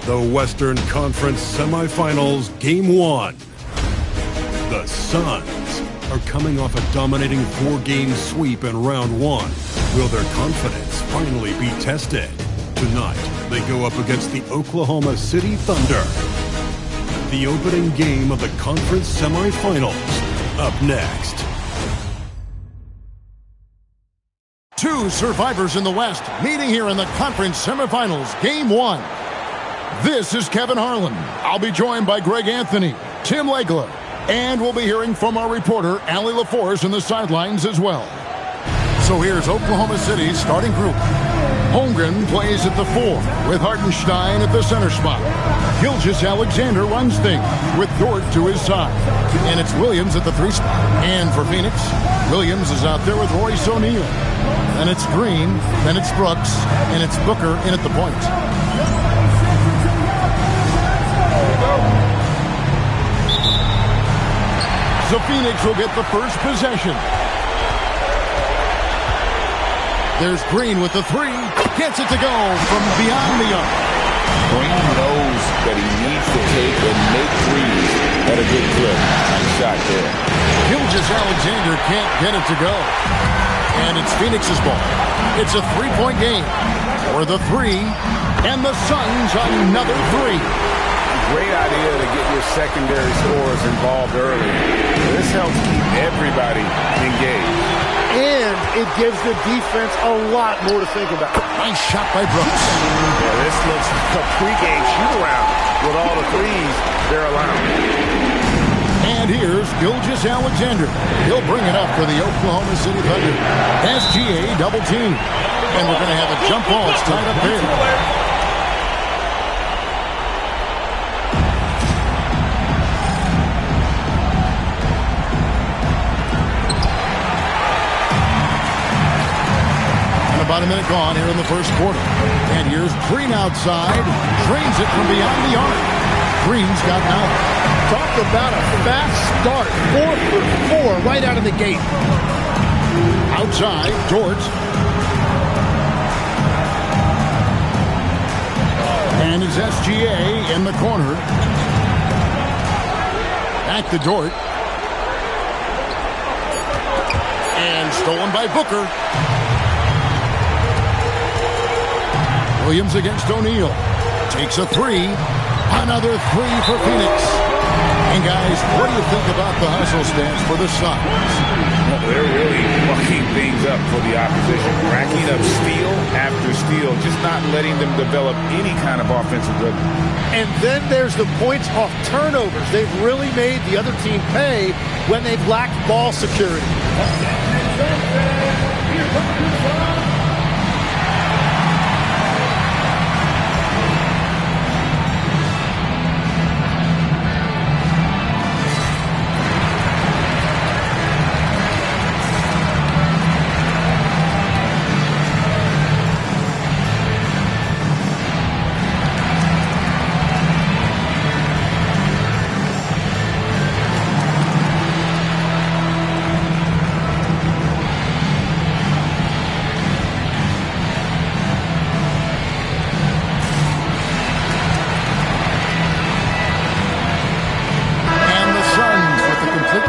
The Western Conference Semifinals, Game 1. The Suns are coming off a dominating 4-game sweep in Round 1. Will their confidence finally be tested? Tonight, they go up against the Oklahoma City Thunder. The opening game of the conference semifinals. Up next. Two survivors in the West meeting here in the conference semifinals, Game 1. This is Kevin Harlan. I'll be joined by Greg Anthony, Tim Legler, and we'll be hearing from our reporter, Allie LaForce, in the sidelines as well. So here's Oklahoma City's starting group. Holmgren plays at the 4, with Hartenstein at the center spot. Gilgeous-Alexander runs things, with Dort to his side. And it's Williams at the 3 spot. And for Phoenix, Williams is out there with Royce O'Neal. Then it's Green, then it's Brooks, and it's Booker in at the point. So Phoenix will get the first possession. There's Green with the 3. Gets it to go from beyond the arc. Green knows that he needs to take and make threes at a good clip. Nice shot there. Gilgeous-Alexander can't get it to go. And it's Phoenix's ball. It's a 3-point game. For the 3. And the Suns another 3. Great idea to get your secondary scorers involved early. This helps keep everybody engaged. And it gives the defense a lot more to think about. Nice shot by Brooks. Yeah, this looks like a pregame shoot-around with all the threes they're allowing. And here's Gilgeous-Alexander. He'll bring it up for the Oklahoma City Thunder. SGA double team. And we're going to have a jump ball. It's tied up here. About a minute gone here in the first quarter. And here's Green outside. Drains it from beyond the arc. Green's got out. Talk about a fast start. 4 for 4 right out of the gate. Outside, Dort. And it's SGA in the corner. Back to Dort. And stolen by Booker. Williams against O'Neal. Takes a 3. Another 3 for Phoenix. And guys, what do you think about the hustle stance for the Suns? Well, they're really mucking things up for the opposition. Racking up steal after steal. Just not letting them develop any kind of offensive rhythm. And then there's the points off turnovers. They've really made the other team pay when they've lacked ball security.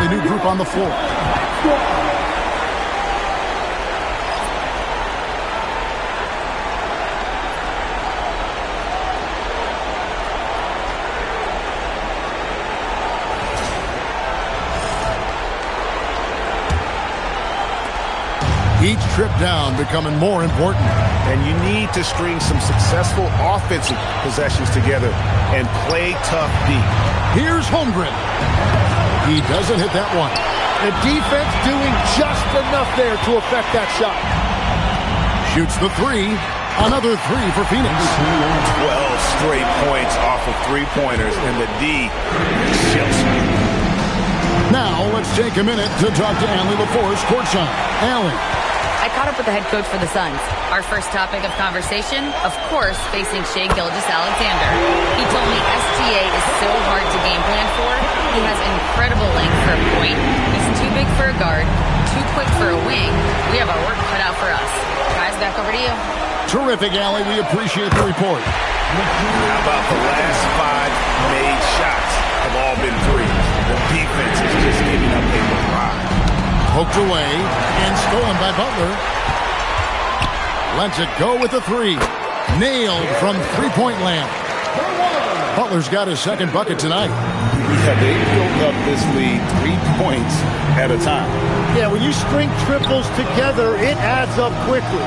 New group on the floor. Each trip down becoming more important. And you need to string some successful offensive possessions together and play tough deep. Here's Holmgren. He doesn't hit that one. The defense doing just enough there to affect that shot. Shoots the 3. Another 3 for Phoenix. 12 straight points off of three-pointers, and the D chills me. Now let's take a minute to talk to Allie LaForce courtside. Allie. I caught up with the head coach for the Suns. Our first topic of conversation, of course, facing Shai Gilgeous-Alexander. He told me SGA is so hard to game plan for. He has incredible length for a point. He's too big for a guard, too quick for a wing. We have our work cut out for us. Guys Jazz, back over to you. Terrific, Allie. We appreciate the report. How about the last 5 made shots have all been threes? The defense is just giving up a barrage. Poked away and stolen by Butler. Lets it go with the 3. Nailed from three-point land. Butler's got his second bucket tonight. Yeah, they built up this lead 3 points at a time. Yeah, when you string triples together, it adds up quickly.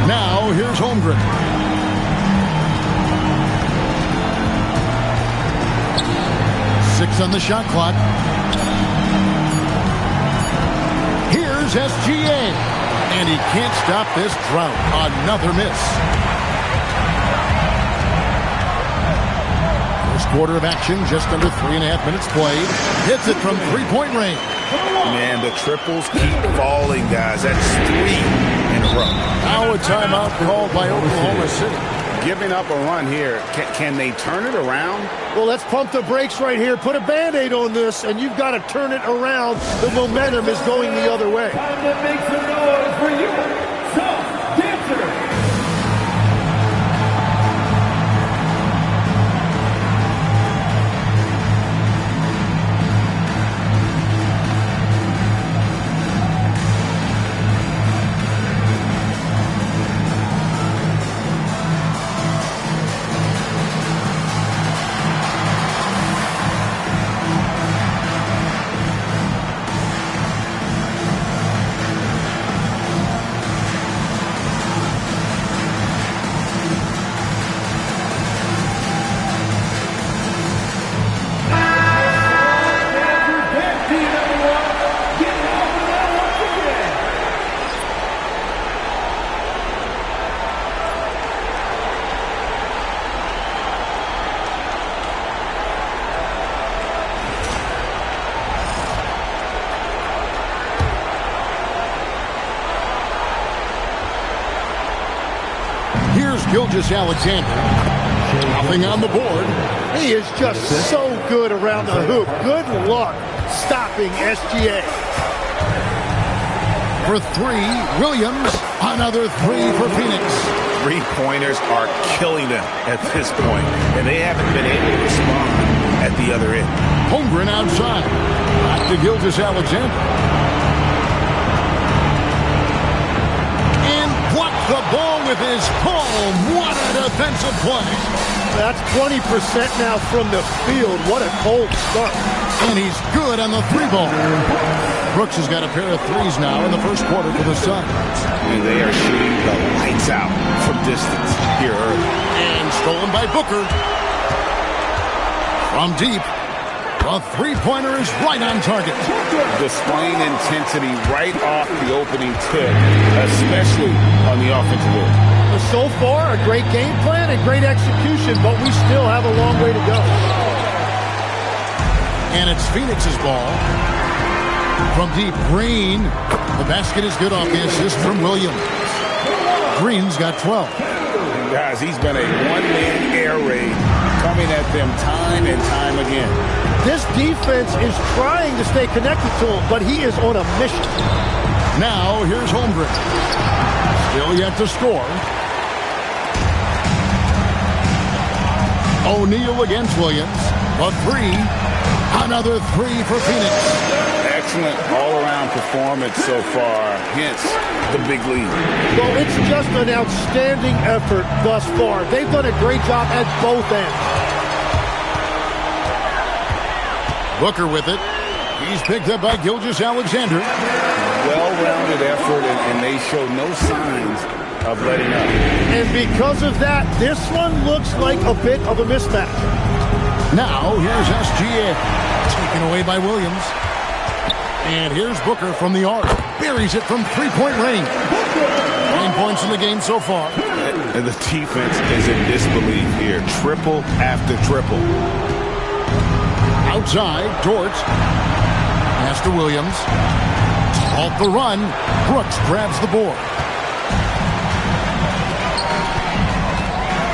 Now, here's Holmgren. Six on the shot clock. Here's SGA. And he can't stop this drought. Another miss. First quarter of action, just under 3.5 minutes played. Hits it from three-point range. Man, the triples keep falling, guys. That's 3 in a row. Now a timeout called by Oklahoma City. Giving up a run here. Can they turn it around? Well, let's pump the brakes right here. Put a Band-Aid on this, and you've got to turn it around. The momentum is going the other way. Time to make some noise for you, Tough Dancer. Gilgeous-Alexander. Nothing on the board. He is just so good around the hoop. Good luck stopping SGA. For 3, Williams. Another 3 for Phoenix. 3-pointers are killing them at this point, and they haven't been able to respond at the other end. Holmgren outside. Back to Gilgeous-Alexander. And blocked the ball with his palm. What a defensive play. That's 20% now from the field. What a cold start. And he's good on the 3-ball. Brooks has got a pair of 3s now in the first quarter for the Suns. And they are shooting the lights out from distance here early. And stolen by Booker. From deep. The 3-pointer is right on target. Displaying intensity right off the opening tip, especially on the offensive end. So far, a great game plan and great execution, but we still have a long way to go. And it's Phoenix's ball. From deep, Green. The basket is good off the assist from Williams. Green's got 12. Guys, he's been a one-man air raid coming at them time and time again. This defense is trying to stay connected to him, but he is on a mission. Now, here's Holmgren. Still yet to score. O'Neal against Williams. A 3. Another 3 for Phoenix. Excellent all-around performance so far, hence the big lead. Well, it's just an outstanding effort thus far. They've done a great job at both ends. Booker with it. He's picked up by Gilgeous-Alexander. Well-rounded effort, and they show no signs of letting up. And because of that, this one looks like a bit of a mismatch. Now, here's SGA. Taken away by Williams. And here's Booker from the arc. Buries it from three-point range. 9 points in the game so far. And the defense is in disbelief here. Triple after triple. Outside, Dort. Pass to Williams. Halt the run. Brooks grabs the board.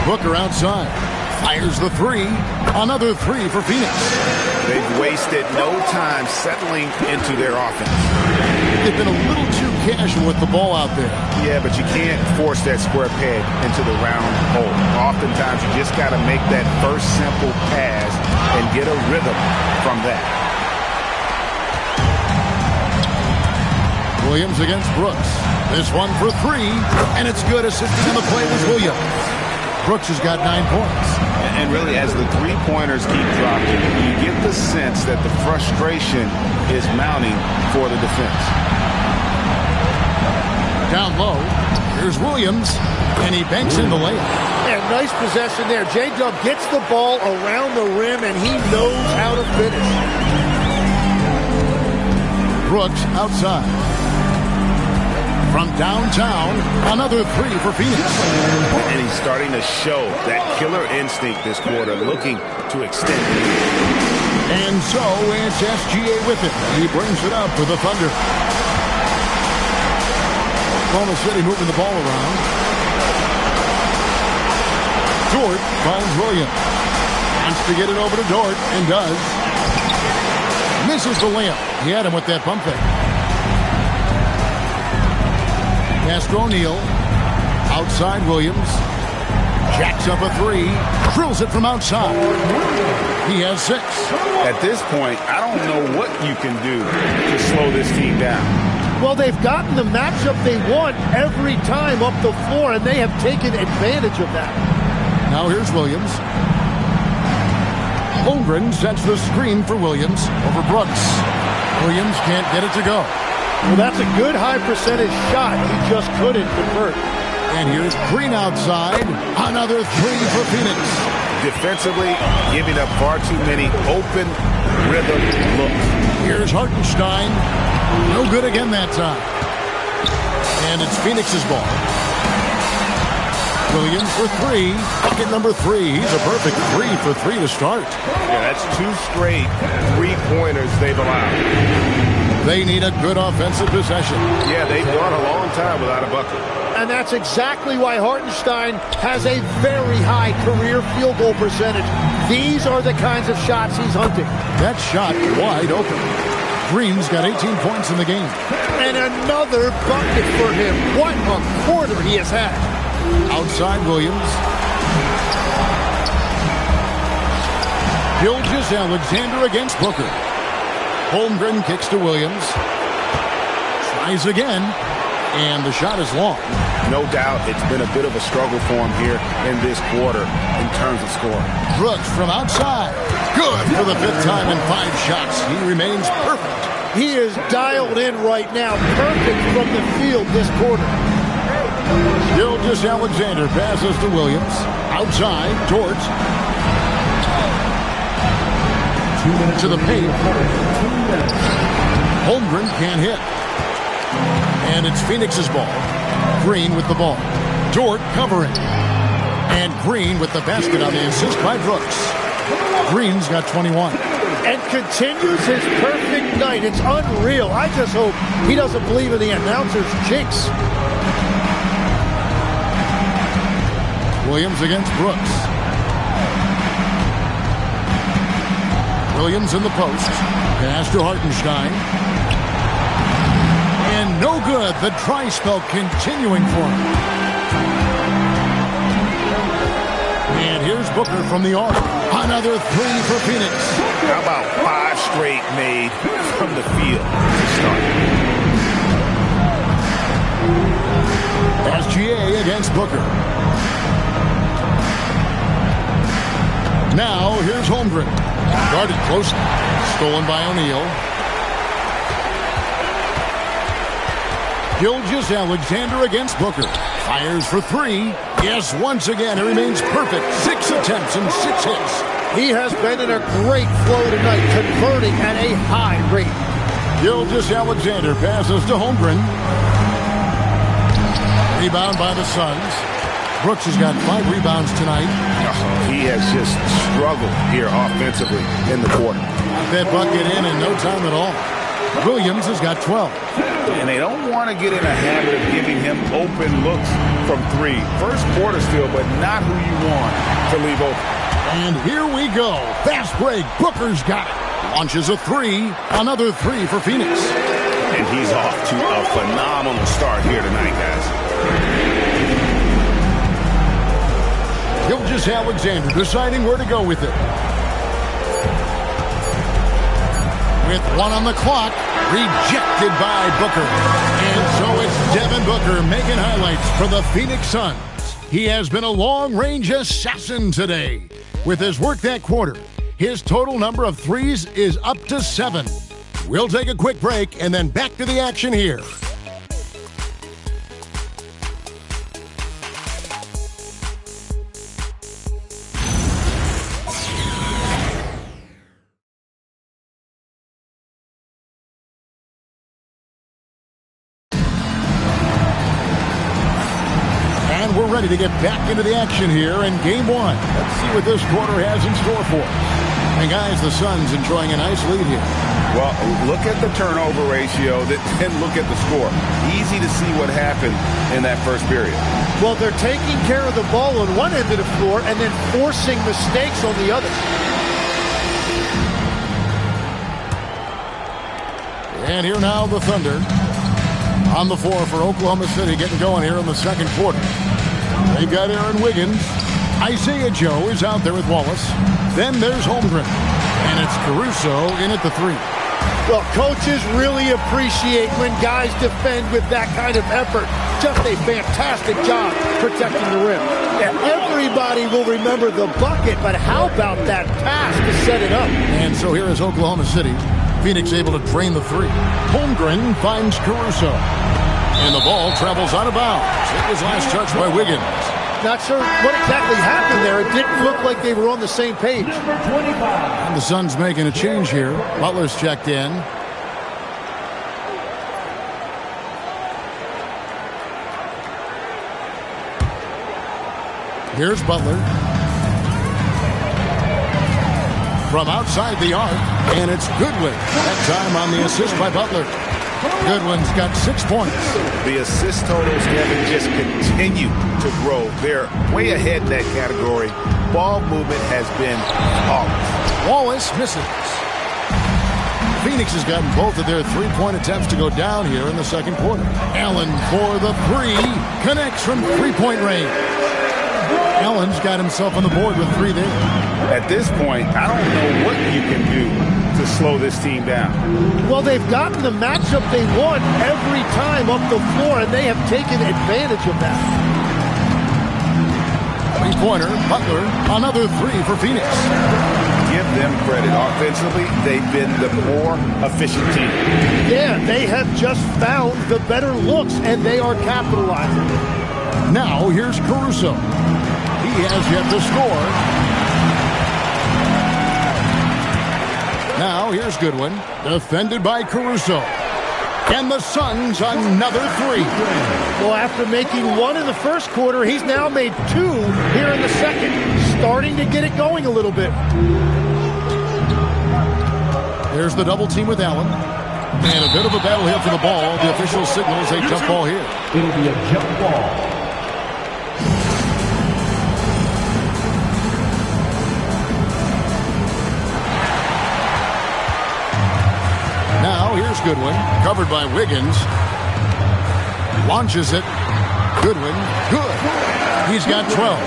Booker outside. Fires the 3. Another 3 for Phoenix. They've wasted no time settling into their offense. They've been a little too casual with the ball out there. Yeah, but you can't force that square peg into the round hole. Oftentimes, you just got to make that first simple pass and get a rhythm from that. Williams against Brooks. This one for three, and it's good. Assisting on the play was Williams. Brooks has got 9 points. And really, as the three-pointers keep dropping, you get the sense that the frustration is mounting for the defense. Down low, here's Williams, and he banks in the layup. And nice possession there. J-Dub gets the ball around the rim, and he knows how to finish. Brooks outside. From downtown, another three for Phoenix. And he's starting to show that killer instinct this quarter, looking to extend it. And so it's SGA with it. He brings it up for the Thunder. Oklahoma City moving the ball around. Dort finds Williams. Wants to get it over to Dort, and does. Misses the layup. He had him with that pump fake. Castro O'Neal. Outside Williams. Jacks up a three. Drills it from outside. He has 6. At this point, I don't know what you can do to slow this team down. Well, they've gotten the matchup they want every time up the floor, and they have taken advantage of that. Now here's Williams. Holmgren sets the screen for Williams over Brooks. Williams can't get it to go. Well, that's a good high percentage shot. He just couldn't convert. And here's Green outside. Another three for Phoenix. Defensively, giving up far too many open rhythm looks. Here's Hartenstein. No good again that time. And it's Phoenix's ball. Williams for three. Bucket number 3. He's a perfect 3 for 3 to start. Yeah, that's 2 straight three-pointers they've allowed. They need a good offensive possession. Yeah, they've gone a long time without a bucket. And that's exactly why Hartenstein has a very high career field goal percentage. These are the kinds of shots he's hunting. That shot wide open. Green's got 18 points in the game. And another bucket for him. What a quarter he has had. Outside Williams. Gilgeous-Alexander against Booker. Holmgren kicks to Williams. Tries again. And the shot is long. No doubt it's been a bit of a struggle for him here in this quarter in terms of scoring. Brooks from outside. Good for the 5th time in 5 shots. He remains perfect. He is dialed in right now. Perfect from the field this quarter. Gilgeous-Alexander passes to Williams. Outside, Dort. 2 minutes to the paint. Holmgren can't hit. And it's Phoenix's ball. Green with the ball. Dort covering. And Green with the basket on the assist by Brooks. Green's got 21. And continues his perfect night. It's unreal. I just hope he doesn't believe in the announcer's jinx. Williams against Brooks. Williams in the post. Pass to Hartenstein. And no good. The dry spell continuing for him. And here's Booker from the arc. Another 3 for Phoenix. How about 5 straight made from the field to start? SGA against Booker. Now here's Holmgren. Guarded closely. Stolen by O'Neal. Gilgeous-Alexander against Booker. Fires for 3. Yes, once again, it remains perfect. 6 attempts and 6 hits. He has been in a great flow tonight, converting at a high rate. Gilgeous-Alexander passes to Holmgren. Rebound by the Suns. Brooks has got 5 rebounds tonight. He has just struggled here offensively in the quarter. That bucket in no time at all. Williams has got 12. And they don't want to get in a habit of giving him open looks from 3. First quarter still, but not who you want to leave open. And here we go. Fast break. Booker's got it. Launches a 3. Another 3 for Phoenix. And he's off to a phenomenal start here tonight, guys. Alexander deciding where to go with it. With 1 on the clock, rejected by Booker. And so it's Devin Booker making highlights for the Phoenix Suns. He has been a long-range assassin today. With his work that quarter, his total number of threes is up to 7. We'll take a quick break and then back to the action here. We're ready to get back into the action here in Game 1. Let's see what this quarter has in store for us. And guys, the Suns enjoying a nice lead here. Well, look at the turnover ratio, then look at the score. Easy to see what happened in that first period. Well, they're taking care of the ball on one end of the floor and then forcing mistakes on the other. And here now the Thunder on the floor for Oklahoma City, getting going here in the second quarter. They've got Aaron Wiggins. Isaiah Joe is out there with Wallace. Then there's Holmgren. And it's Caruso in at the 3. Well, coaches really appreciate when guys defend with that kind of effort. Just a fantastic job protecting the rim. Everybody will remember the bucket, but how about that pass to set it up? And so here is Oklahoma City. Phoenix able to drain the 3. Holmgren finds Caruso. And the ball travels out of bounds. It was last touched by Wiggins. Not sure what exactly happened there. It didn't look like they were on the same page. And the Suns making a change here. Butler's checked in. Here's Butler. From outside the arc, and it's Goodwin. That time on the assist by Butler. Goodwin's got 6 points. The assist totals, Kevin, just continue to grow. They're way ahead in that category. Ball movement has been flawless. Wallace misses. Phoenix has gotten both of their 3-point attempts to go down here in the second quarter. Allen for the 3. Connects from 3-point range. Allen's got himself on the board with 3 there. At this point, I don't know what you can do to slow this team down. Well, they've gotten the matchup they want every time up the floor, and they have taken advantage of that. 3-pointer, Butler, another 3 for Phoenix. Give them credit. Offensively, they've been the more efficient team. Yeah, they have just found the better looks, and they are capitalizing. Now, here's Caruso. He has yet to score. Now, here's Goodwin, defended by Caruso. And the Suns another 3. Well, after making 1 in the first quarter, he's now made 2 here in the second. Starting to get it going a little bit. There's the double team with Allen. And a bit of a battle here for the ball. The official signals a jump ball here. It'll be a jump ball. Now, here's Goodwin, covered by Wiggins. Launches it. Goodwin, good. He's got 12.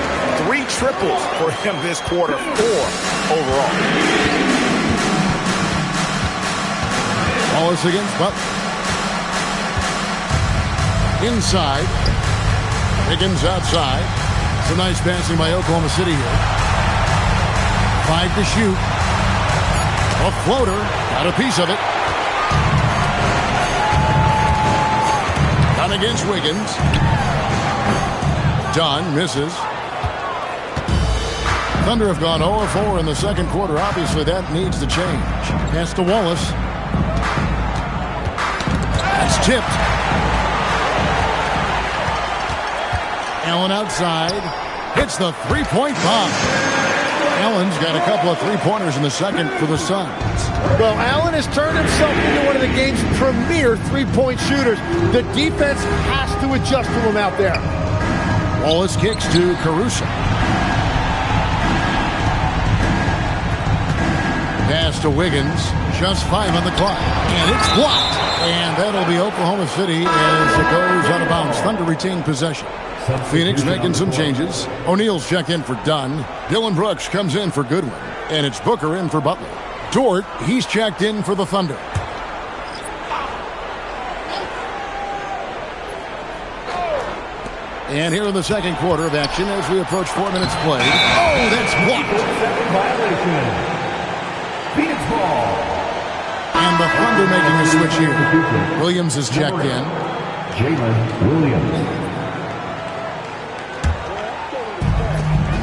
3 triples for him this quarter, 4 overall. Wallace against Butler. Inside. Wiggins outside. It's a nice passing by Oklahoma City here. 5 to shoot. A floater. Got a piece of it. Done against Wiggins. Dunn misses. Thunder have gone 0-4 in the second quarter. Obviously, that needs to change. Pass to Wallace. That's tipped. Allen outside. Hits the 3-point bomb. Allen's got a couple of 3-pointers in the second for the Suns. Well, Allen has turned himself into one of the game's premier 3-point shooters. The defense has to adjust to him out there. Wallace kicks to Caruso. Pass to Wiggins. Just 5 on the clock. And it's blocked. And that'll be Oklahoma City as it goes out of bounds. Thunder retain possession. Phoenix making some changes. O'Neal's check in for Dunn. Dylan Brooks comes in for Goodwin. And it's Booker in for Butler. Dort, he's checked in for the Thunder. And here in the second quarter of action as we approach 4 minutes played. Oh, that's blocked. Phoenix ball. And the Thunder making a switch here. Williams is checked in. Jalen Williams.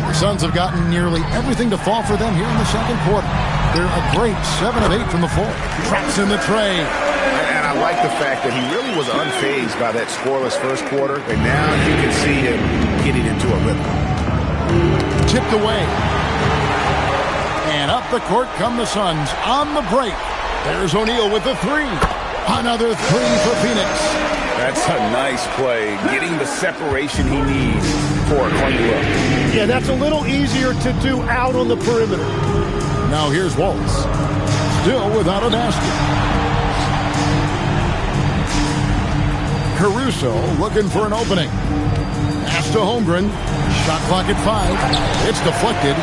The Suns have gotten nearly everything to fall for them here in the second quarter. They're a great 7 of 8 from the floor. Traps in the tray. And I like the fact that he really was unfazed by that scoreless first quarter. And now you can see him getting into a rhythm. Tipped away. And up the court come the Suns on the break. There's O'Neal with the 3. Another 3 for Phoenix. That's a nice play. Getting the separation he needs for a clean look. Yeah, that's a little easier to do out on the perimeter. Now here's Wallace. Still without a basket. Caruso looking for an opening. Pass to Holmgren. Shot clock at 5. It's deflected.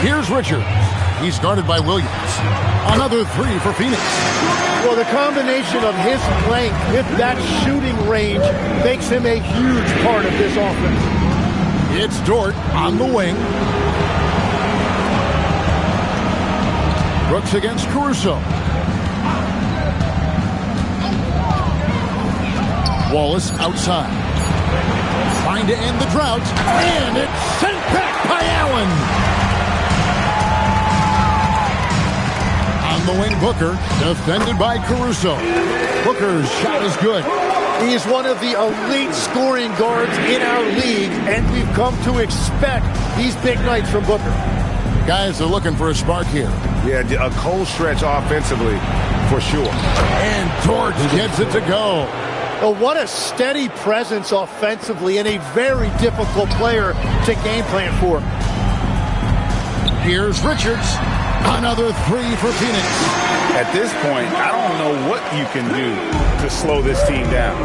Here's Richards. He's guarded by Williams. Another 3 for Phoenix. Well, the combination of his length with that shooting range makes him a huge part of this offense. It's Dort on the wing. Brooks against Caruso. Wallace outside. Trying to end the drought. And it's sent back by Allen. On the wing, Booker. Defended by Caruso. Booker's shot is good. He is one of the elite scoring guards in our league, and we've come to expect these big nights from Booker. Guys are looking for a spark here. Yeah, a cold stretch offensively for sure. And Dort gets it to go. Oh, what a steady presence offensively and a very difficult player to game plan for. Here's Richards. Another 3 for Phoenix. At this point, I don't know what you can do to slow this team down.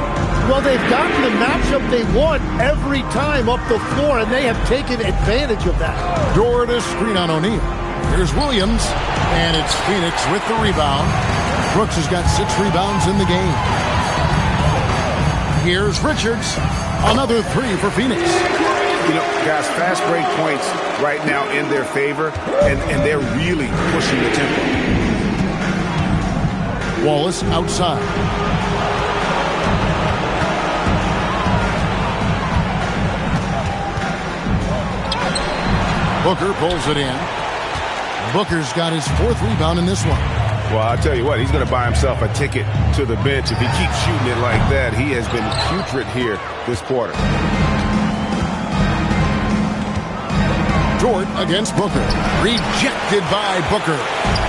Well, they've gotten the matchup they want every time up the floor, and they have taken advantage of that. Dort a screen on O'Neal. Here's Williams, and it's Phoenix with the rebound. Brooks has got 6 rebounds in the game. Here's Richards. Another 3 for Phoenix. You know, guys, fast break points right now in their favor, and they're really pushing the tempo. Wallace outside. Booker pulls it in. Booker's got his 4th rebound in this one. Well, I'll tell you what, he's going to buy himself a ticket to the bench. If he keeps shooting it like that, he has been putrid here this quarter. Dort against Booker. Rejected by Booker.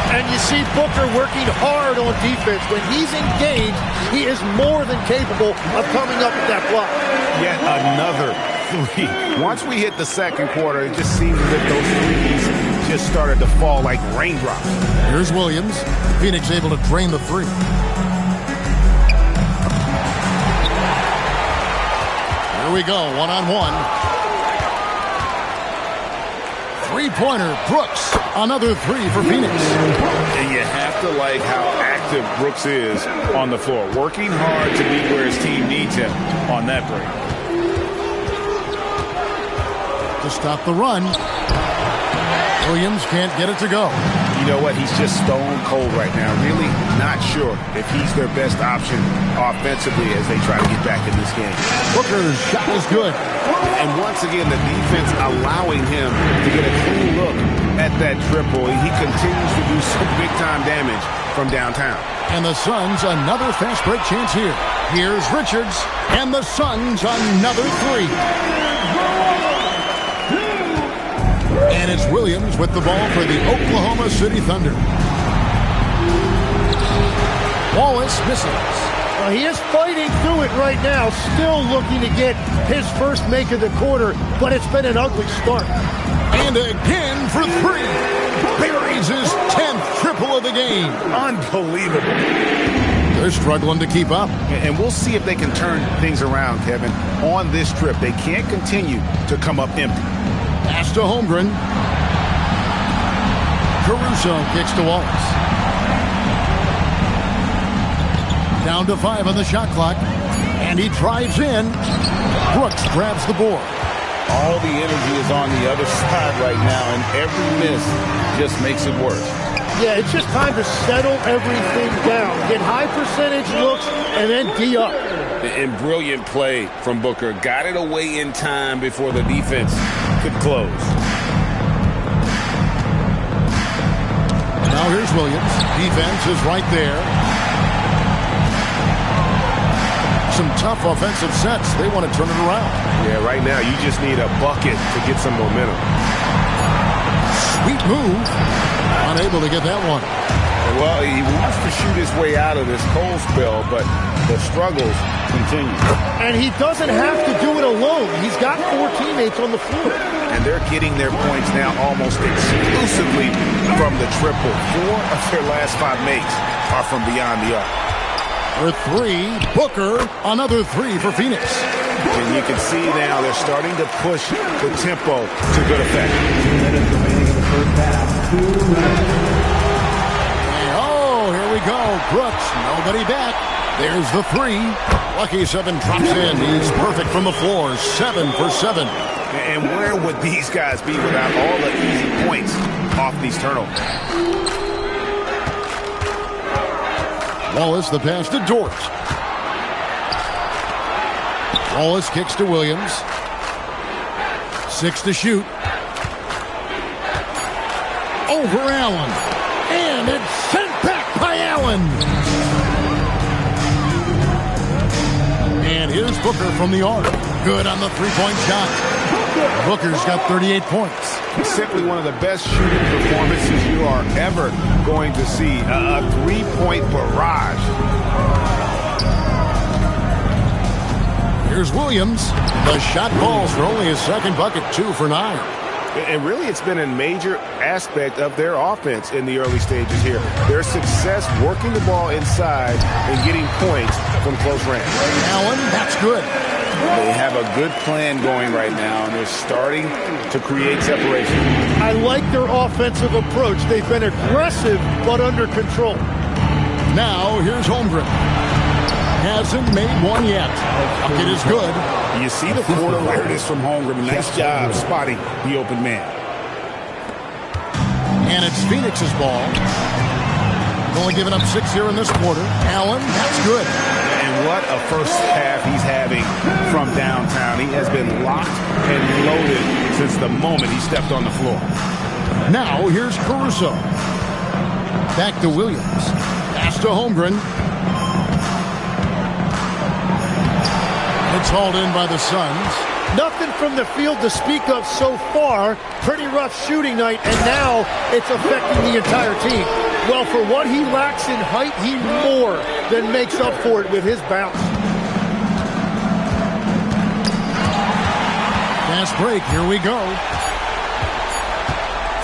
And you see Booker working hard on defense. When he's engaged, he is more than capable of coming up with that block. Yet another 3. Once we hit the second quarter, it just seems as if those threes just started to fall like raindrops. Here's Williams. Phoenix able to drain the 3. Here we go, one-on-one. Three-pointer, Brooks. Another 3 for Phoenix. And you have to like how active Brooks is on the floor. Working hard to be where his team needs him on that break. To stop the run. Williams can't get it to go. You know what? He's just stone cold right now. Really not sure if he's their best option offensively as they try to get back in this game. Booker's shot is good. And once again, the defense allowing him to get a clean look at that triple. He continues to do some big-time damage from downtown. And the Suns, another fast break chance here. Here's Richards, and the Suns, another 3. And it's Williams with the ball for the Oklahoma City Thunder. Wallace misses. Well, he is fighting through it right now, still looking to get his first make of the quarter, but it's been an ugly start. And again for three. Buries his 10th triple of the game. Unbelievable. They're struggling to keep up. And we'll see if they can turn things around, Kevin, on this trip. They can't continue to come up empty. Pass to Holmgren. Caruso kicks to Wallace. Down to 5 on the shot clock. And he drives in. Brooks grabs the board. All the energy is on the other side right now, and every miss just makes it worse. Yeah, it's just time to settle everything down. Get high percentage looks and then D up. And brilliant play from Booker. Got it away in time before the defense could close. Now here's Williams. Defense is right there. Some tough offensive sets. They want to turn it around. Yeah, right now you just need a bucket to get some momentum. Sweet move. Unable to get that one. Well, he wants to shoot his way out of this cold spell, but the struggles continue. And he doesn't have to do it alone. He's got 4 teammates on the floor. And they're getting their points now almost exclusively from the triple. 4 of their last 5 makes are from beyond the arc. For 3, Booker, another 3 for Phoenix. And you can see now they're starting to push the tempo to good effect. 2 minutes remaining in the first half. 2 minutes. And here we go. Brooks, nobody back. There's the 3. Lucky 7 drops in. He's perfect from the floor. 7 for 7. And where would these guys be without all the easy points off these turnovers? Wallace, the pass to Dort. Wallace kicks to Williams. 6 to shoot. Over Allen. And it's sent back by Allen. And here's Booker from the arc. Good on the 3-point shot. Booker's got 38 points. Simply one of the best shooting performances you are ever going to see. A 3-point barrage. Here's Williams. The shot falls for only his second bucket, 2 for 9. And really, it's been a major aspect of their offense in the early stages here. Their success working the ball inside and getting points from close range. Allen, that's good. They have a good plan going right now, and they're starting to create separation. I like their offensive approach. They've been aggressive, but under control. Now, here's Holmgren. Hasn't made one yet. Bucket is good. You see the court awareness from Holmgren. Nice job spotting the open man. And it's Phoenix's ball. Only giving up 6 here in this quarter. Allen, that's good. And what a first half he's having from downtown. He has been locked and loaded since the moment he stepped on the floor. Now, here's Caruso. Back to Williams. Pass to Holmgren. It's hauled in by the Suns. Nothing from the field to speak of so far. Pretty rough shooting night, and now it's affecting the entire team. Well, for what he lacks in height, he more than makes up for it with his bounce. Fast break, here we go.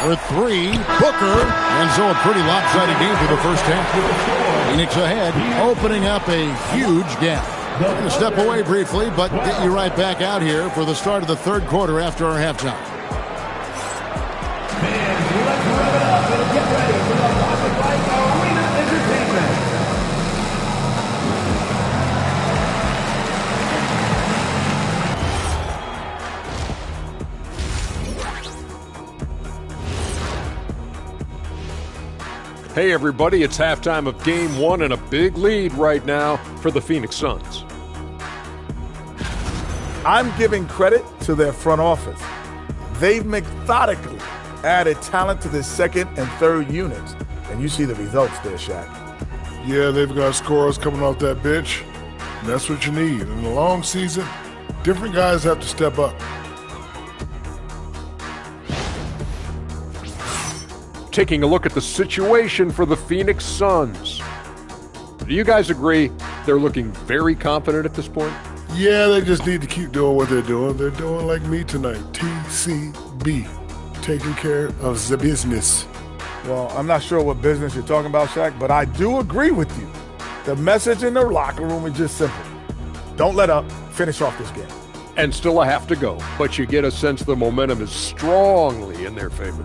For 3, Booker. And so a pretty lopsided game for the first half. Phoenix ahead, opening up a huge gap. Going to step away briefly, but get you right back out here for the start of the third quarter after our halftime. Fans, let's wrap it up and get ready for the Pacific Life Arena Entertainment. Hey everybody, it's halftime of Game 1 and a big lead right now for the Phoenix Suns. I'm giving credit to their front office. They've methodically added talent to their second and third units, and you see the results there, Shaq. Yeah, they've got scorers coming off that bench. And that's what you need. In a long season, different guys have to step up. Taking a look at the situation for the Phoenix Suns. Do you guys agree they're looking very confident at this point? Yeah, they just need to keep doing what they're doing. They're doing like me tonight, TCB. taking care of the business. Well, I'm not sure what business you're talking about, Shaq, but I do agree with you. The message in the locker room is just simple. Don't let up. Finish off this game. And still a half to go, but you get a sense the momentum is strongly in their favor.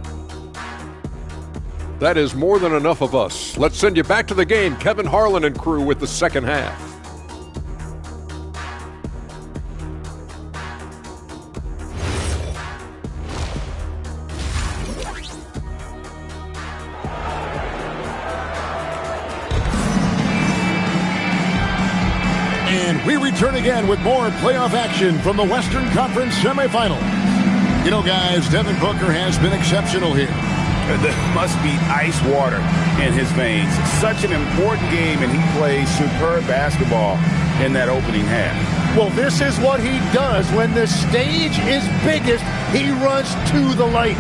That is more than enough of us. Let's send you back to the game. Kevin Harlan and crew with the second half. And we return again with more playoff action from the Western Conference Semifinals. You know, guys, Devin Booker has been exceptional here. There must be ice water in his veins. Such an important game, and he plays superb basketball in that opening half. Well, this is what he does. When the stage is biggest, he runs to the light.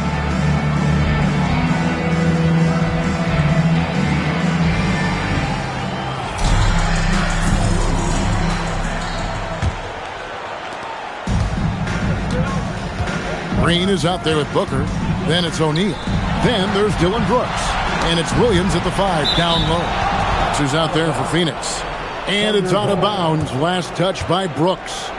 Green is out there with Booker. Then it's O'Neal. Then there's Dylan Brooks. And it's Williams at the 5, down low. That's who's out there for Phoenix. And it's out of bounds. Last touch by Brooks.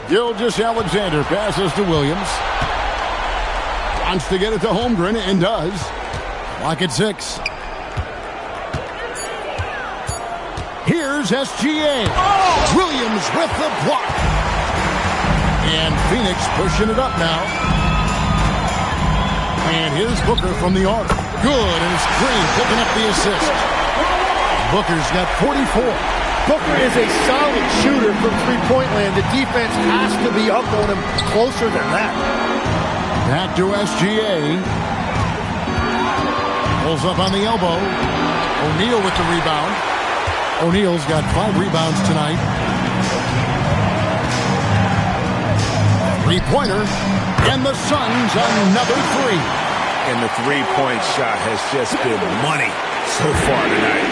Gilgeous-Alexander passes to Williams. Wants to get it to Holmgren and does. Clock at 6. Here's SGA. Williams with the block. And Phoenix pushing it up now. And here's Booker from the arc. Good, and it's Green picking up the assist. Booker's got 44. Booker is a solid shooter from three-point land. The defense has to be up on him closer than that. Back to SGA. Pulls up on the elbow. O'Neal with the rebound. O'Neal's got 5 rebounds tonight. Three-pointer. And the Suns another 3. And the three-point shot has just been money so far tonight.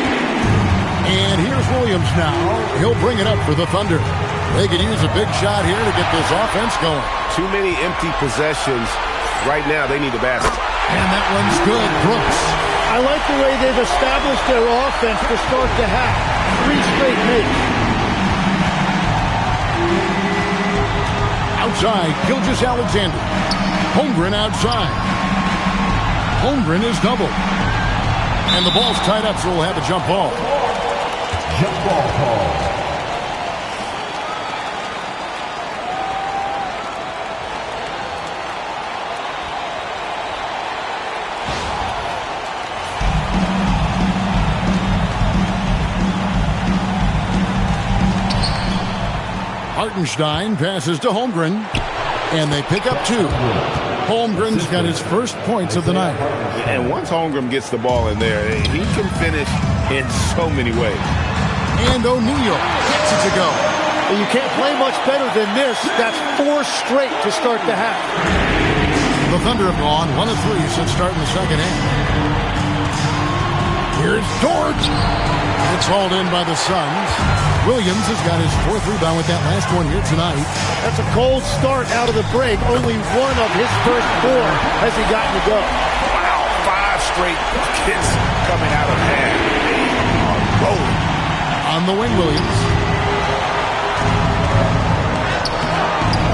And here's Williams now. He'll bring it up for the Thunder. They could use a big shot here to get this offense going. Too many empty possessions. Right now, they need a basket. And that one's good. Brooks. I like the way they've established their offense to start the half. 3 straight makes. Outside, Gilgeous-Alexander. Holmgren outside. Holmgren is doubled. And the ball's tied up, so we'll have a jump ball. Jump ball call. Hartenstein passes to Holmgren, and they pick up 2. Holmgren's got his first points of the night. And once Holmgren gets the ball in there, he can finish in so many ways. And O'Neal gets it to go. Well, you can't play much better than this. That's 4 straight to start the half. The Thunder have gone 1 of 3 since starting the second half. Here's Dort. It's hauled in by the Suns. Williams has got his 4th rebound with that last one here tonight. That's a cold start out of the break. Only 1 of his first 4 has he gotten to go. Wow, 5 straight buckets coming out of hand. They are rolling. On the wing, Williams.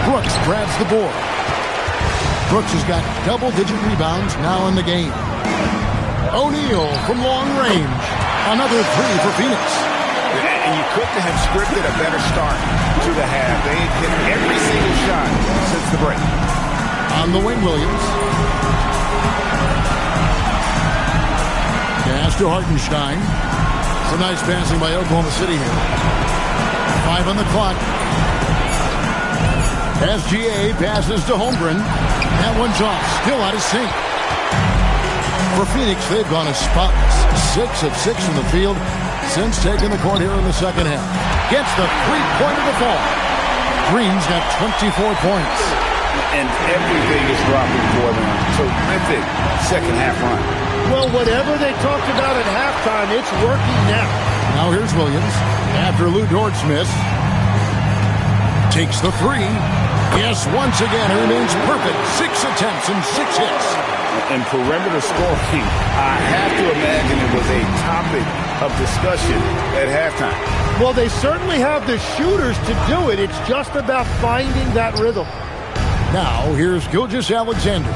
Brooks grabs the board. Brooks has got double-digit rebounds now in the game. O'Neal from long range. Another 3 for Phoenix. And you couldn't have scripted a better start to the half. They hit every single shot since the break. On the wing, Williams. Pass to Hartenstein. Some nice passing by Oklahoma City here. 5 on the clock. SGA passes to Holmgren. That one's off. Still out of sync. For Phoenix, they've gone as spotless. 6 of 6 in the field since taking the court here in the second half. Gets the three-pointer to fall. Green's got 24 points. And everything is dropping for them. Terrific second half run. Well, whatever they talked about at halftime, it's working now. Now here's Williams. After Lou Dort's miss. Takes the three. Yes, once again, he remains perfect. 6 attempts and 6 hits. In perimeter scoring, I have to imagine it was a topic of discussion at halftime. Well, they certainly have the shooters to do it. It's just about finding that rhythm. Now, here's Gilgeous-Alexander.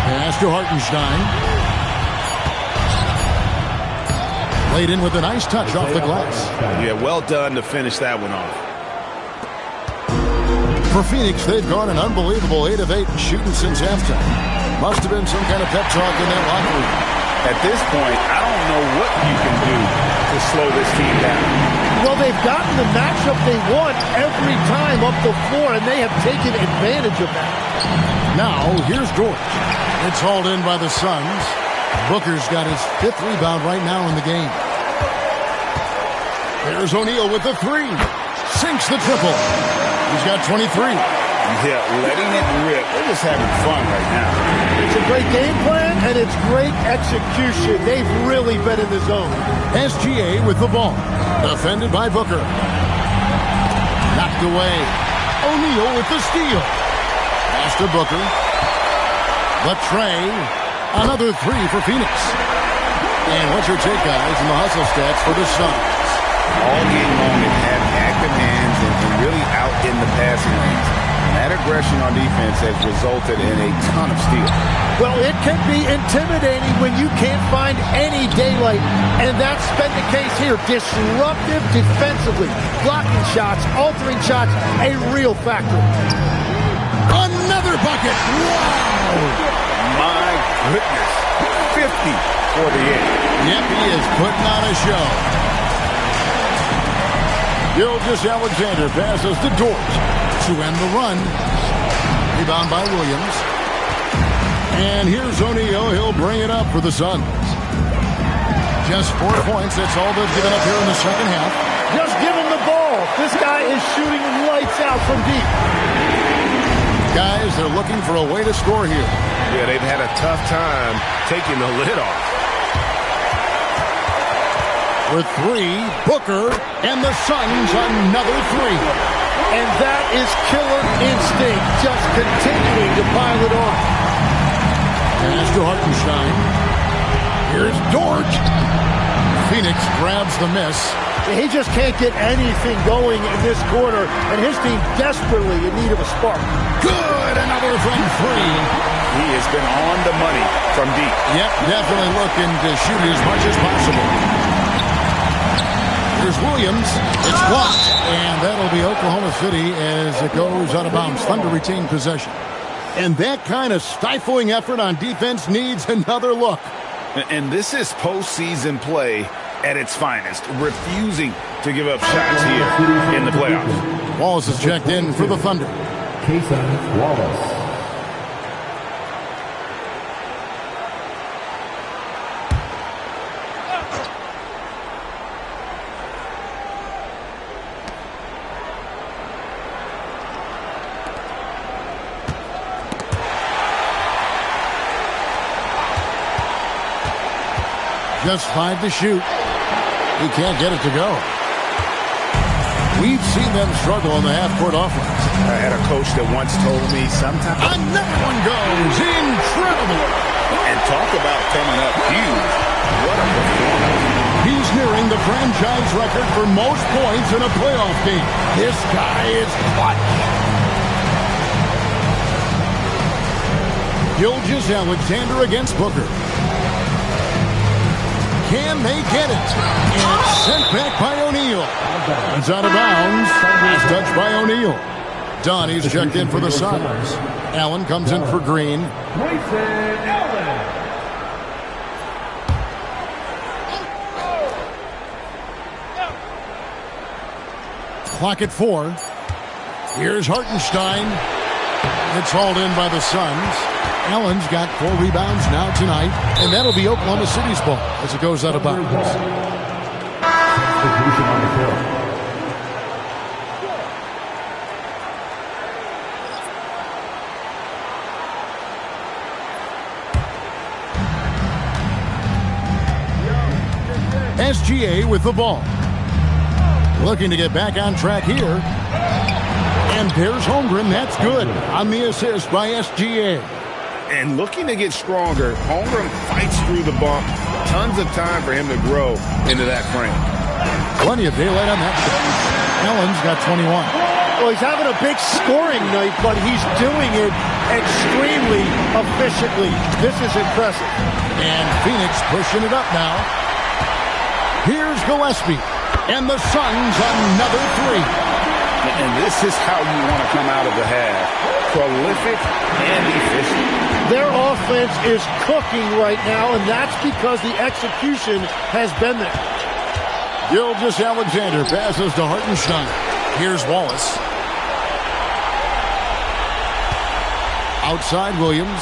Pass to Hartenstein. Laid in with a nice touch off the glass. Yeah, well done to finish that one off. For Phoenix, they've gone an unbelievable 8 of 8 shooting since halftime. Must have been some kind of pep talk in that locker room. At this point, I don't know what you can do to slow this team down. Well, they've gotten the matchup they want every time up the floor, and they have taken advantage of that. Now, here's George. It's hauled in by the Suns. Booker's got his 5th rebound right now in the game. There's O'Neal with the 3. Sinks the triple. He's got 23. Yeah, letting it rip. They're just having fun right now. It's a great game plan, and it's great execution. They've really been in the zone. SGA with the ball. Defended by Booker. Knocked away. O'Neal with the steal. Pass to Booker. Latrey. Another 3 for Phoenix. And what's your take, guys, in the hustle stats for the Suns? All game long, they have active hands and really out in the passing lanes. That aggression on defense has resulted in a ton of steals. Well, it can be intimidating when you can't find any daylight, and that's been the case here. Disruptive defensively, blocking shots, altering shots, a real factor. Another bucket! Wow! My goodness, 50 for the end. Yep, he is putting on a show. Gilgeous-Alexander passes to Dort to end the run. Rebound by Williams. And here's O'Neal. He'll bring it up for the Suns. Just 4 points. That's all they've given up here in the second half. Just give him the ball. This guy is shooting lights out from deep. Guys, they're looking for a way to score here. Yeah, they've had a tough time taking the lid off. With 3, Booker, and the Suns another 3. And that is killer instinct, just continuing to pile it on. Pass to Hartenstein. Here's Dort. Phoenix grabs the miss. He just can't get anything going in this quarter, and his team desperately in need of a spark. Good, another from 3. He has been on the money from deep. Yep, definitely looking to shoot as much as possible. Here's Williams. It's blocked. And that'll be Oklahoma City as it goes out of bounds. Thunder retain possession. And that kind of stifling effort on defense needs another look. And this is postseason play at its finest. Refusing to give up shots here in the playoffs. Wallace is checked in for the Thunder. Kason Wallace. Just 5 to shoot. He can't get it to go. We've seen them struggle in the half-court offense. I had a coach that once told me sometimes... Another one goes. Incredible. And talk about coming up huge. What a performance. He's nearing the franchise record for most points in a playoff game. This guy is clutch. Gilgeous-Alexander against Booker. Can they get it? And sent back by O'Neal. It's out of bounds. Last touch by O'Neal. Donnie's checked in for the Suns. Allen comes in for Green. Clock at 4. Here's Hartenstein. It's hauled in by the Suns. Allen's got 4 rebounds now tonight, and that'll be Oklahoma City's ball as it goes out of bounds. SGA with the ball. Looking to get back on track here. And there's Holmgren. That's good on the assist by SGA. And looking to get stronger, Holmgren fights through the bump. Tons of time for him to grow into that frame. Plenty of daylight on that. Allen's got 21. Well, he's having a big scoring night, but he's doing it extremely efficiently. This is impressive. And Phoenix pushing it up now. Here's Gillespie. And the Suns another three. And this is how you want to come out of the half. Prolific and efficient. Their offense is cooking right now, and that's because the execution has been there. Gilgeous-Alexander passes to Hartenstein. Here's Wallace. Outside Williams.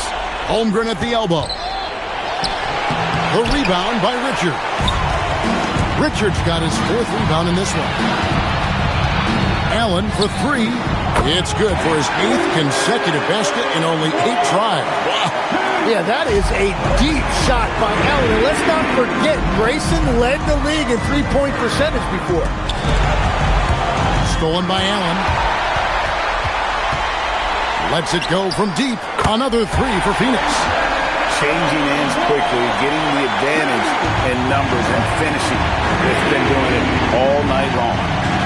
Holmgren at the elbow. The rebound by Richard. Richard's got his fourth rebound in this one. Allen for three. It's good for his eighth consecutive basket in only 8 tries. Wow. Yeah, that is a deep shot by Allen. And let's not forget, Grayson led the league in three-point percentage before. Stolen by Allen. Lets it go from deep. Another three for Phoenix. Changing ends quickly, getting the advantage in numbers and finishing. They've been doing it all night long.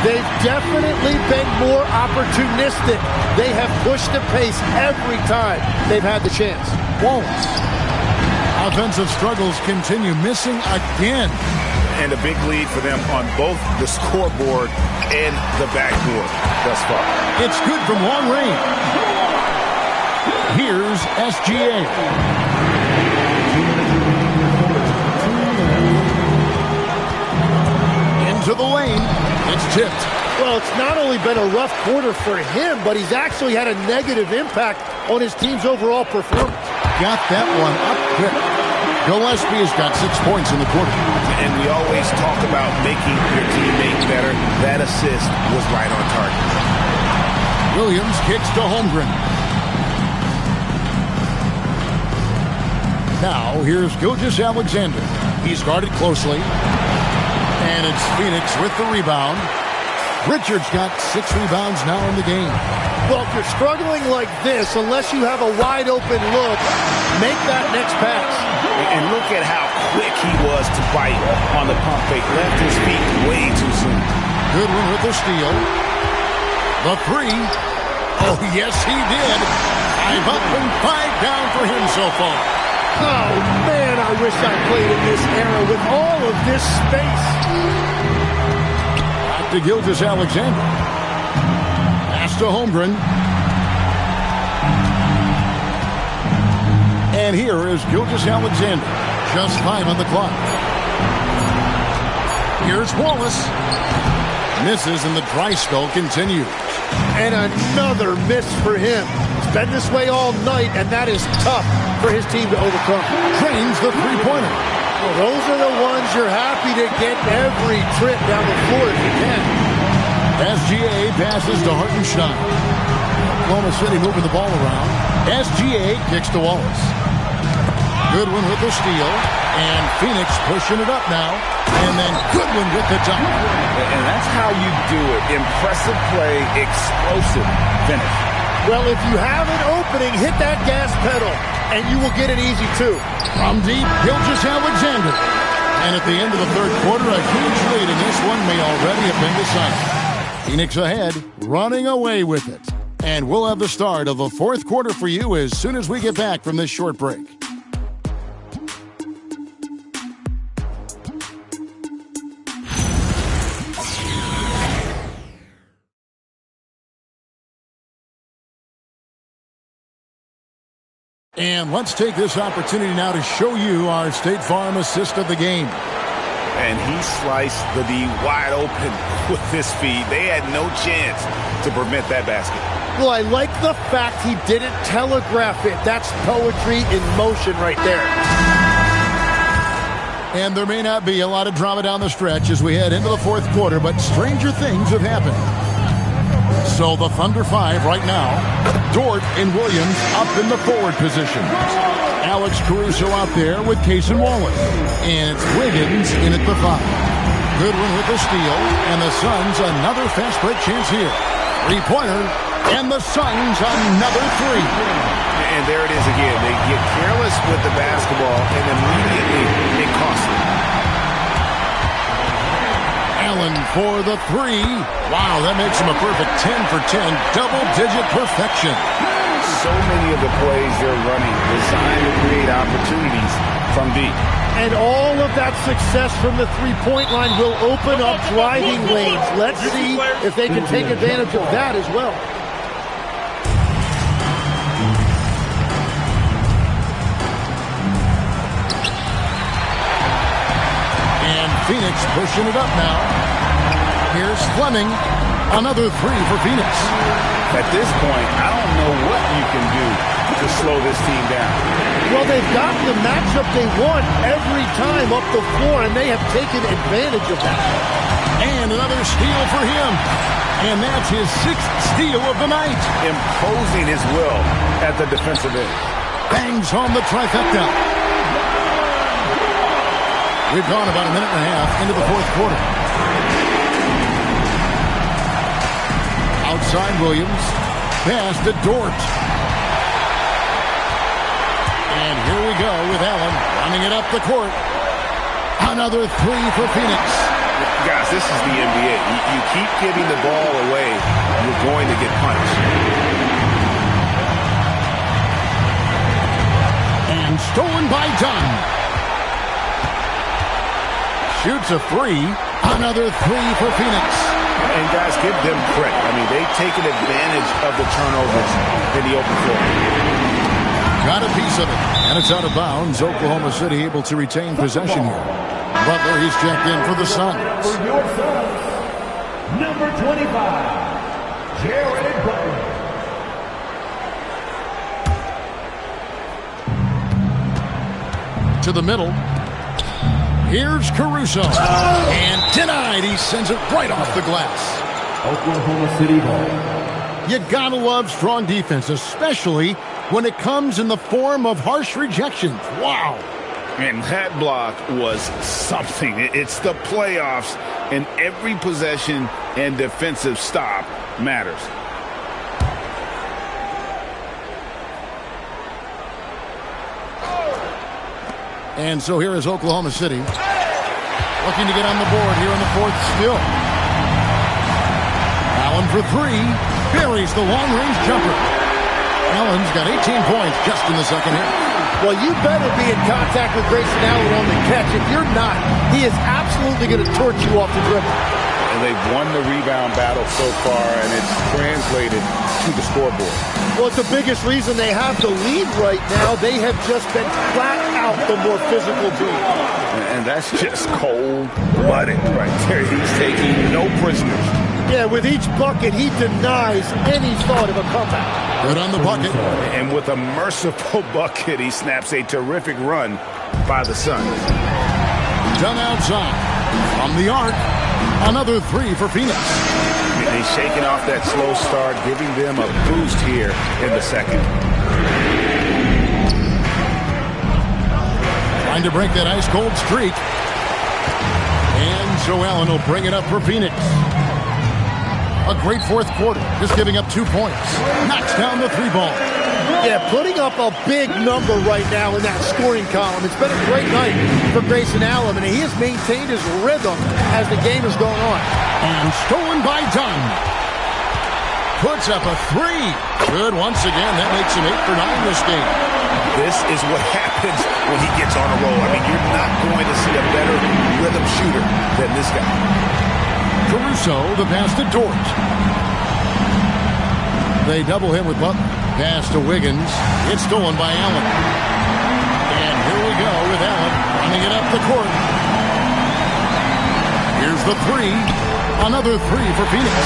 They've definitely been more opportunistic. They have pushed the pace every time they've had the chance. Wallace. Offensive struggles continue, missing again. And a big lead for them on both the scoreboard and the backboard thus far. It's good from long range. Here's SGA. Into the lane. It's tipped. Well, it's not only been a rough quarter for him, but he's actually had a negative impact on his team's overall performance. Got that one up quick. Gillespie has got 6 points in the quarter. And we always talk about making your teammate better. That assist was right on target. Williams kicks to Holmgren. Now, here's Gilgeous-Alexander. He's guarded closely. And it's Phoenix with the rebound. Richard's got 6 rebounds now in the game. Well, if you're struggling like this, unless you have a wide open look, make that next pass. And look at how quick he was to bite on the pump fake. Left his feet way too soon. Goodwin with the steal. The three. Oh, yes, he did. 5 up and 5 down for him so far. Oh, man, I wish I played in this era with all of this space. Back to Gilgeous-Alexander. Pass to Holmgren. And here is Gilgeous-Alexander. Just 5 on the clock. Here's Wallace. Misses and the dry spell continues. And another miss for him. It's been this way all night, and that is tough for his team to overcome. Drains the three-pointer. Well, those are the ones you're happy to get every trip down the floor if you can. SGA passes to Hartenstein. Oklahoma City moving the ball around. SGA kicks to Wallace. Goodwin with the steal. And Phoenix pushing it up now. And then Goodwin with the dunk. And that's how you do it. Impressive play, explosive finish. Well, if you have an opening, hit that gas pedal, and you will get it easy, too. From deep, Gilgeous-Alexander. And at the end of the third quarter, a huge lead, and this one may already have been decided. Phoenix ahead, running away with it. And we'll have the start of the fourth quarter for you as soon as we get back from this short break. And let's take this opportunity now to show you our State Farm assist of the game. And he sliced the D wide open with his feet. They had no chance to prevent that basket. Well, I like the fact he didn't telegraph it. That's poetry in motion right there. And there may not be a lot of drama down the stretch as we head into the fourth quarter, but stranger things have happened. So the Thunder 5 right now. Dort and Williams up in the forward positions. Alex Caruso out there with Case and Wallace. And it's Wiggins in at the 5. Goodwin with the steal, and the Suns another fast break chance here. Three-pointer, and the Suns another three. And there it is again. They get careless with the basketball, and immediately it costs them. Allen for the three. Wow, that makes him a perfect 10 for 10, double-digit perfection. So many of the plays they're running designed to create opportunities from deep. And all of that success from the three-point line will open up driving lanes. Let's see if they can take advantage of that as well. And Phoenix pushing it up now. Here's Fleming. Another three for Phoenix. At this point, I don't know what you can do to slow this team down. Well, they've got the matchup they want every time up the floor, and they have taken advantage of that. And another steal for him. And that's his sixth steal of the night. Imposing his will at the defensive end. Bangs home the trifecta. We've gone about a minute and a half into the fourth quarter. Outside Williams. Pass to Dort. And here we go with Allen running it up the court. Another three for Phoenix. Guys, this is the NBA. You keep giving the ball away, you're going to get punished. And stolen by Dunn. Shoots a three. Another three for Phoenix. And guys, give them credit. I mean, they've taken advantage of the turnovers in the open floor. Got a piece of it. And it's out of bounds. Oklahoma City able to retain possession here. Butler, he's checked in for the Suns. For your Suns, number 25, Jared Butler. To the middle. Here's Caruso. And denied. He sends it right off the glass. Oklahoma City ball. You gotta love strong defense, especially when it comes in the form of harsh rejections. Wow. And that block was something. It's the playoffs, and every possession and defensive stop matters. And so here is Oklahoma City looking to get on the board here in the fourth still. Allen for three. Buries the long-range jumper. Allen's got 18 points just in the second half. Well, you better be in contact with Grayson Allen on the catch. If you're not, he is absolutely going to torch you off the dribble. And they've won the rebound battle so far, and it's translated to the scoreboard. Well, it's the biggest reason they have the lead right now. They have just been flat out the more physical team. And that's just cold-blooded right there. He's taking no prisoners. Yeah, with each bucket, he denies any thought of a comeback. Good on the bucket. And with a merciful bucket, he snaps a terrific run by the Suns. Done outside. From the arc, another three for Phoenix. They're shaking off that slow start, giving them a boost here in the second. Trying to break that ice-cold streak. And so Allen will bring it up for Phoenix. A great fourth quarter, just giving up 2 points. Knocks down the three ball. Yeah, putting up a big number right now in that scoring column. It's been a great night for Grayson Allen, and he has maintained his rhythm as the game has gone on. And stolen by Dunn. Puts up a three. Good once again. That makes him 8 for 9 this game. This is what happens when he gets on a roll. I mean, you're not going to see a better rhythm shooter than this guy. Caruso, the pass to Dort. They double him with Butler. Pass to Wiggins. It's stolen by Allen. And here we go with Allen running it up the court. Here's the three. Another three for Phoenix.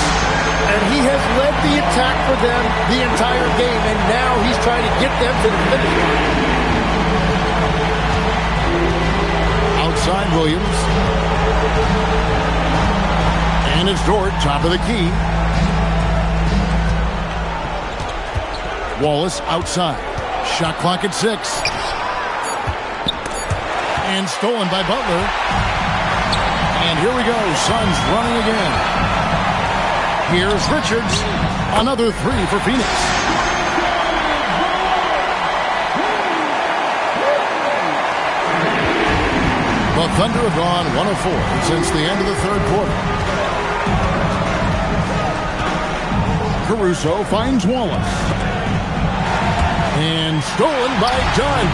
And he has led the attack for them the entire game, and now he's trying to get them to the finish line. Outside Williams. And it's Dort, top of the key. Wallace outside. Shot clock at 6. And stolen by Butler. And here we go. Suns running again. Here's Richards. Another three for Phoenix. The Thunder have gone 1 of 4 since the end of the third quarter. Caruso finds Wallace. And stolen by Dunn.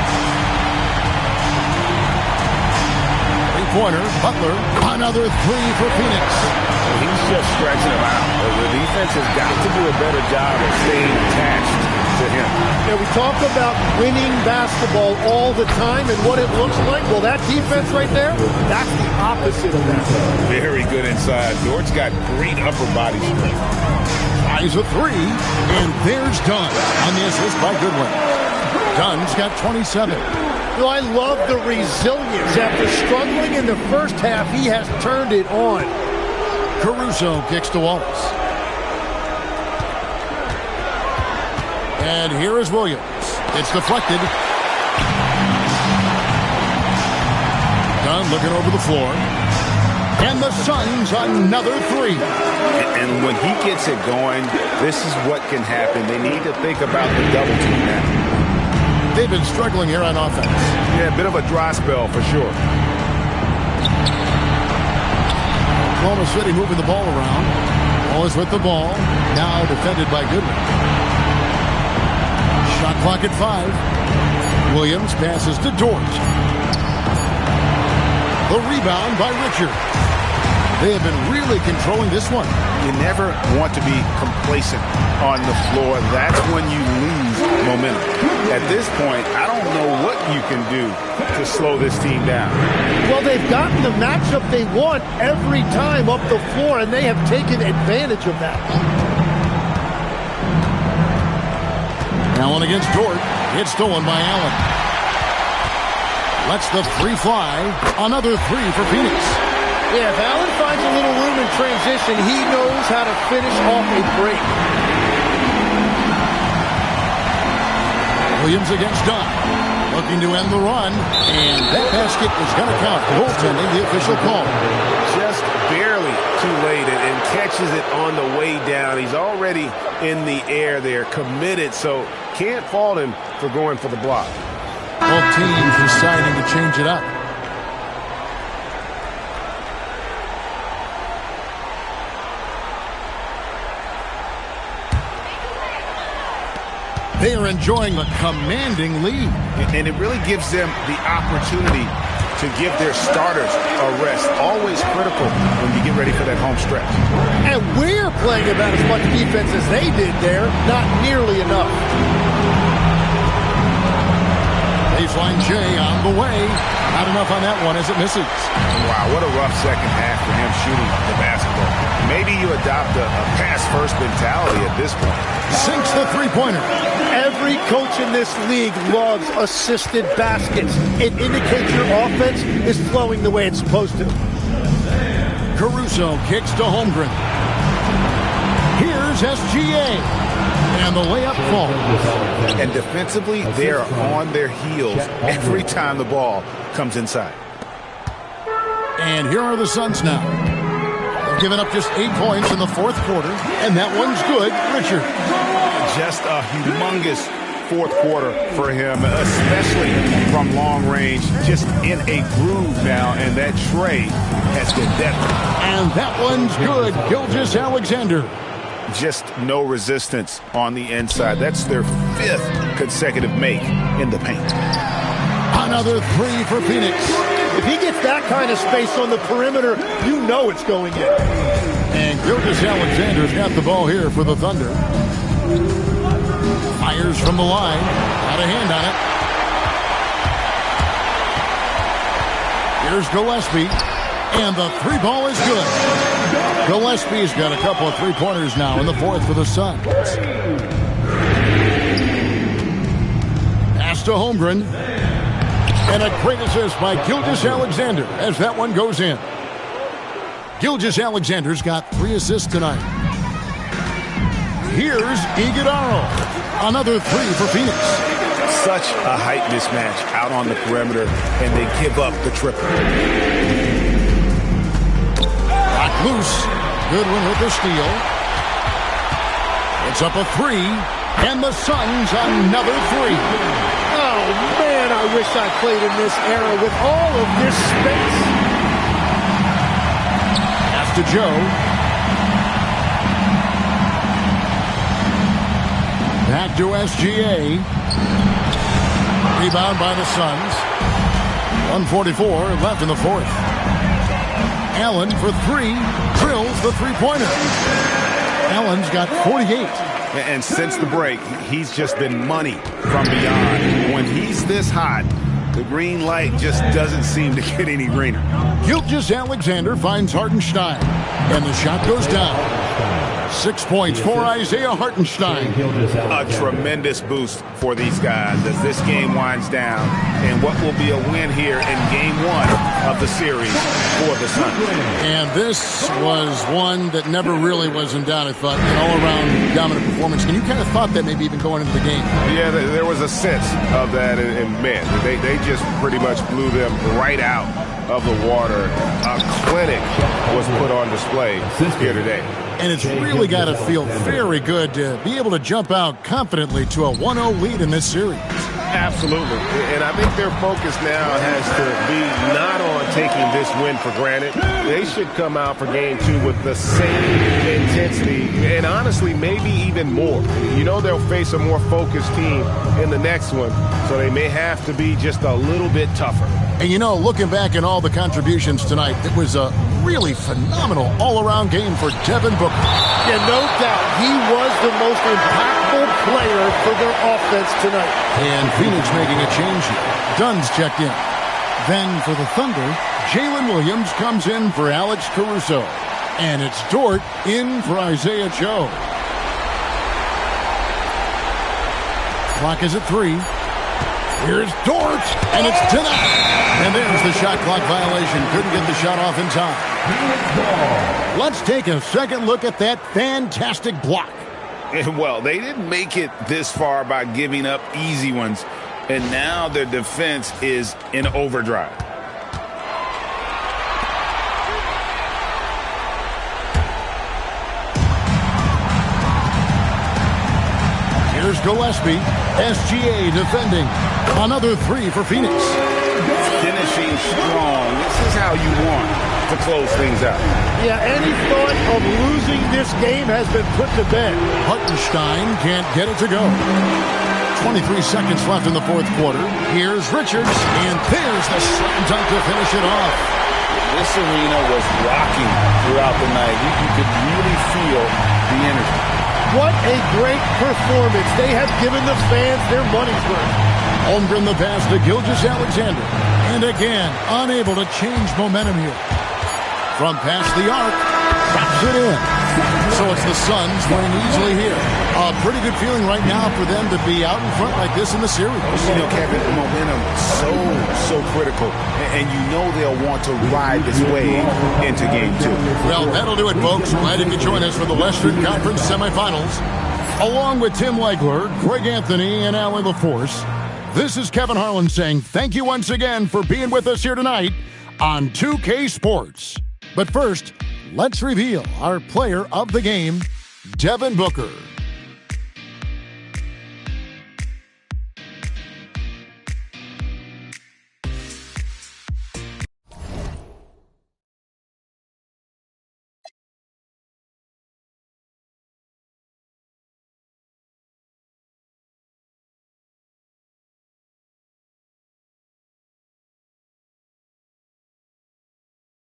Three-pointer, Butler. Another three for Phoenix. He's just stretching him out. The defense has got to do a better job of staying attached to him. Yeah, we talk about winning basketball all the time and what it looks like. Well, that defense right there, that's the opposite of that. Very good inside. Dort's got great upper body strength. Tries a three, and there's Dunn on the assist by Goodwin. Dunn's got 27. You know, I love the resilience. After struggling in the first half, he has turned it on. Caruso kicks to Wallace. And here is Williams. It's deflected. Dunn looking over the floor. And the Suns another three. And when he gets it going, this is what can happen. They need to think about the double team now. They've been struggling here on offense. Yeah, a bit of a dry spell for sure. Oklahoma City moving the ball around. Wallace with the ball. Now defended by Goodwin. Shot clock at 5. Williams passes to Dort. The rebound by Richard. They have been really controlling this one. You never want to be complacent on the floor. That's when you lose momentum. At this point, I don't know what you can do to slow this team down. Well, they've gotten the matchup they want every time up the floor, and they have taken advantage of that. Allen against Dort. It's stolen by Allen. Lets the three fly. Another three for Phoenix. Yeah, if Allen finds a little room in transition, he knows how to finish off a break. Williams against Dunn. Looking to end the run. And that basket is going to count. Goaltending, the official call. Just barely too late and catches it on the way down. He's already in the air there, committed, so can't fault him for going for the block. Both teams deciding to change it up. They are enjoying a commanding lead. And it really gives them the opportunity to give their starters a rest. Always critical when you get ready for that home stretch. And we're playing about as much defense as they did there. Not nearly enough. Baseline Jay on the way. Not enough on that one as it misses. Wow, what a rough second half for him shooting the basketball. Maybe you adopt a pass-first mentality at this point. Sinks the three-pointer. Every coach in this league loves assisted baskets. It indicates your offense is flowing the way it's supposed to. Caruso kicks to Holmgren. Here's SGA. And the layup falls. And defensively, they are on their heels every time the ball comes inside. And here are the Suns now. They've given up just 8 points in the fourth quarter, and that one's good. Richard. Just a humongous fourth quarter for him, especially from long range. Just in a groove now, and that tray has been deadly. And that one's good. Gilgeous-Alexander. Just no resistance on the inside. That's their 5th consecutive make in the paint. Another three for Phoenix. If he gets that kind of space on the perimeter, you know it's going in. And Gilgeous-Alexander's got the ball here for the Thunder. Fires from the line. Got a hand on it. Here's Gillespie. And the three ball is good. Gillespie's got a couple of three-pointers now in the fourth for the Suns. Pass to Holmgren. And a great assist by Gilgeous-Alexander as that one goes in. Gilgeous-Alexander's got 3 assists tonight. Here's Iguodala. Another three for Phoenix. Such a height mismatch out on the perimeter, and they give up the triple. Loose. Goodwin with the steal. It's up a three, and the Suns another three. Oh, man, I wish I played in this era with all of this space. Pass to Joe. Back to SGA. Rebound by the Suns. 1:44 left in the fourth. Allen for three. Drills the three-pointer. Allen's got 48. And since the break, he's just been money from beyond. When he's this hot, the green light just doesn't seem to get any greener. Gilgeous-Alexander finds Hartenstein, and the shot goes down. 6 points for Isaiah Hartenstein. A tremendous boost for these guys as this game winds down, and what will be a win here in Game 1 of the series for the Suns. And this was one that never really was in doubt, I thought. An all-around dominant performance. And you kind of thought that maybe even going into the game. Yeah, there was a sense of that, and man, they just pretty much blew them right out of the water. A clinic was put on display here today. And it's really got to feel very good to be able to jump out confidently to a 1-0 lead in this series. Absolutely. And I think their focus now has to be not on taking this win for granted. They should come out for Game 2 with the same intensity and honestly maybe even more. You know they'll face a more focused team in the next one, so they may have to be just a little bit tougher. And you know, looking back at all the contributions tonight, it was a really phenomenal all-around game for Devin Booker. Yeah, no doubt. He was the most impactful player for their offense tonight. And Phoenix making a change here. Dunn's checked in. Then for the Thunder, Jalen Williams comes in for Alex Caruso. And it's Dort in for Isaiah Joe. Clock is at 3. Here's Dort, and it's denied. And there's the shot clock violation. Couldn't get the shot off in time. Let's take a second look at that fantastic block. Well, they didn't make it this far by giving up easy ones, and now their defense is in overdrive. Here's Gillespie. SGA defending. Another three for Phoenix. Finishing strong. This is how you want to close things out. Yeah, any thought of losing this game has been put to bed. Hartenstein can't get it to go. 23 seconds left in the fourth quarter. Here's Richards, and there's the slam dunk to finish it off. This arena was rocking throughout the night. You could really feel the energy. What a great performance. They have given the fans their money's worth. Holmgren the pass to Gilgeous-Alexander. And again, unable to change momentum here. From past the arc, drops it in. So it's the Suns winning easily here. A pretty good feeling right now for them to be out in front like this in the series. You know, Kevin, momentum so critical. And you know they'll want to ride this wave into Game 2. Well, that'll do it, folks. Glad you could join us for the Western Conference Semifinals. Along with Tim Legler, Greg Anthony, and Alan LaForce, this is Kevin Harlan saying thank you once again for being with us here tonight on 2K Sports. But first, let's reveal our player of the game, Devin Booker.